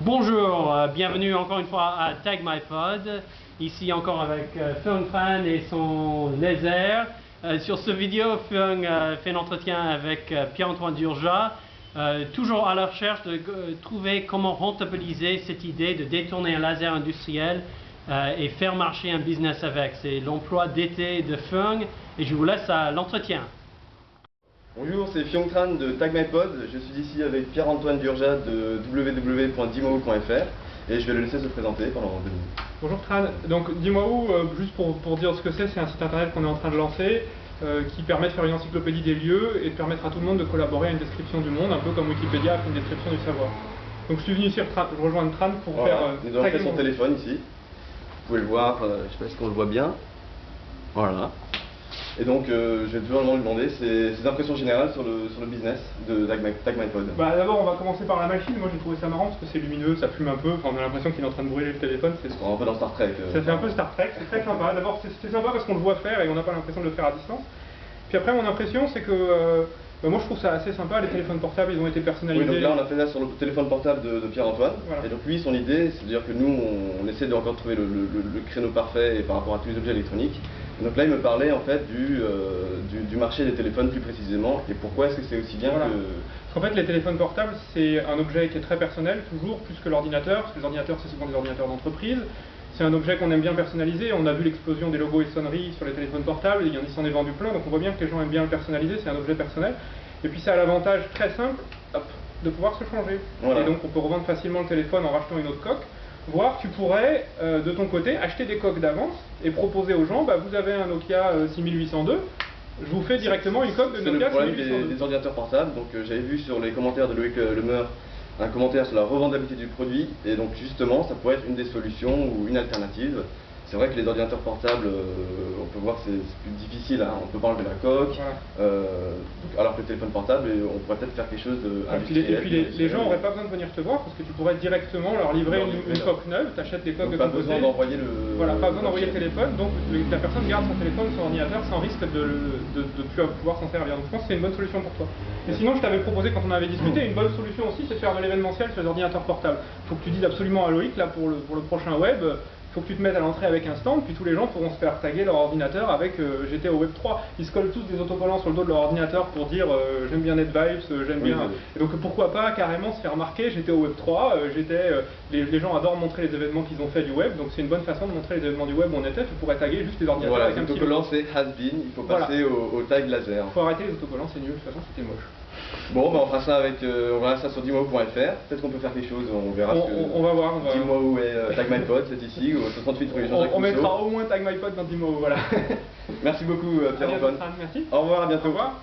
Bonjour, bienvenue encore une fois à Tag My Pod. Ici encore avec Fung Tran et son laser. Sur ce vidéo, Fung fait un entretien avec Pierre-Antoine Durja, toujours à la recherche de trouver comment rentabiliser cette idée de détourner un laser industriel et faire marcher un business avec. C'est l'emploi d'été de Fung et je vous laisse à l'entretien. Bonjour, c'est Pyeong Tran de Tag My Pod. Je suis ici avec Pierre-Antoine Durja de www.dimao.fr et je vais le laisser se présenter pendant 2 minutes. Bonjour Tran, donc Dimao, juste pour dire ce que c'est un site internet qu'on est en train de lancer qui permet de faire une encyclopédie des lieux et de permettre à tout le monde de collaborer à une description du monde, un peu comme Wikipédia a fait une description du savoir. Donc je suis venu ici rejoindre Tran pour faire... Il doit montrer son téléphone ici. Vous pouvez le voir, je ne sais pas si on le voit bien. Voilà. Et donc je vais tout simplement lui demander ses impressions générales sur le business de Tag My Pod. Bah, d'abord on va commencer par la machine. Moi j'ai trouvé ça marrant parce que c'est lumineux, ça fume un peu, enfin, on a l'impression qu'il est en train de brûler le téléphone. C'est un peu dans Star Trek. Ça fait un peu Star Trek, c'est très sympa. D'abord c'est sympa parce qu'on le voit faire et on n'a pas l'impression de le faire à distance. Puis après mon impression c'est que moi je trouve ça assez sympa, les téléphones portables ils ont été personnalisés. Oui, donc là on a fait ça sur le téléphone portable de Pierre-Antoine. Voilà. Et donc lui son idée c'est de dire que nous on essaie de encore trouver le créneau parfait par rapport à tous les objets électroniques. Et donc là il me parlait en fait du marché des téléphones plus précisément et pourquoi est-ce que c'est aussi bien voilà. que... Parce qu'en fait les téléphones portables c'est un objet qui est très personnel, toujours plus que l'ordinateur, parce que les ordinateurs c'est souvent des ordinateurs d'entreprise. C'est un objet qu'on aime bien personnaliser, on a vu l'explosion des logos et sonneries sur les téléphones portables, il s'en est vendu plein, donc on voit bien que les gens aiment bien le personnaliser, c'est un objet personnel. Et puis ça a l'avantage très simple, de pouvoir se changer. Voilà. Et donc on peut revendre facilement le téléphone en rachetant une autre coque. Voire tu pourrais, de ton côté, acheter des coques d'avance et proposer aux gens, vous avez un Nokia 6802, je vous fais directement une coque de Nokia 6802. C'est le problème des ordinateurs portables, donc j'avais vu sur les commentaires de Loïc Lemeur un commentaire sur la revendabilité du produit, et donc justement ça pourrait être une des solutions ou une alternative. C'est vrai que les ordinateurs portables, on peut voir que c'est plus difficile, hein. On peut pas enlever la coque, voilà. Alors que le téléphone portable, on pourrait peut-être faire quelque chose d'industriel. Et puis les gens n'auraient pas besoin de venir te voir parce que tu pourrais directement leur livrer une coque neuve, tu achètes des coques de ton côté. Pas besoin d'envoyer le... Voilà, pas besoin d'envoyer le téléphone, donc la personne garde son téléphone, son ordinateur sans risque de plus pouvoir s'en servir. Donc je pense que c'est une bonne solution pour toi. Et sinon je t'avais proposé quand on avait discuté, une bonne solution aussi c'est de faire de l'événementiel sur les ordinateurs portables. Il faut que tu dises absolument à Loïc, là pour le prochain web, il faut que tu te mettes à l'entrée avec un stand, puis tous les gens pourront se faire taguer leur ordinateur avec j'étais au Web 3. Ils se collent tous des autocollants sur le dos de leur ordinateur pour dire j'aime bien NetVibes, j'aime bien... Et donc pourquoi pas carrément se faire marquer j'étais au Web 3, les gens adorent montrer les événements qu'ils ont fait du web, donc c'est une bonne façon de montrer les événements du web où on était, tu pourrais taguer juste les ordinateurs voilà, avec un petit... Voilà, c'est has been, il faut passer au tag laser. Il faut arrêter les autocollants, c'est nul, de toute façon c'était moche. Bon, on fera ça on verra ça sur dimao.fr. Peut-être qu'on peut faire quelque chose, on verra. On va voir. Dimao et Tag My Pod, c'est ici, ou 38 rue Jean-Jacques Rousseau. On mettra au moins Tag My Pod dans Dimao, voilà. Merci beaucoup Pierre-Antoine. Merci. Au revoir, à bientôt. Au revoir.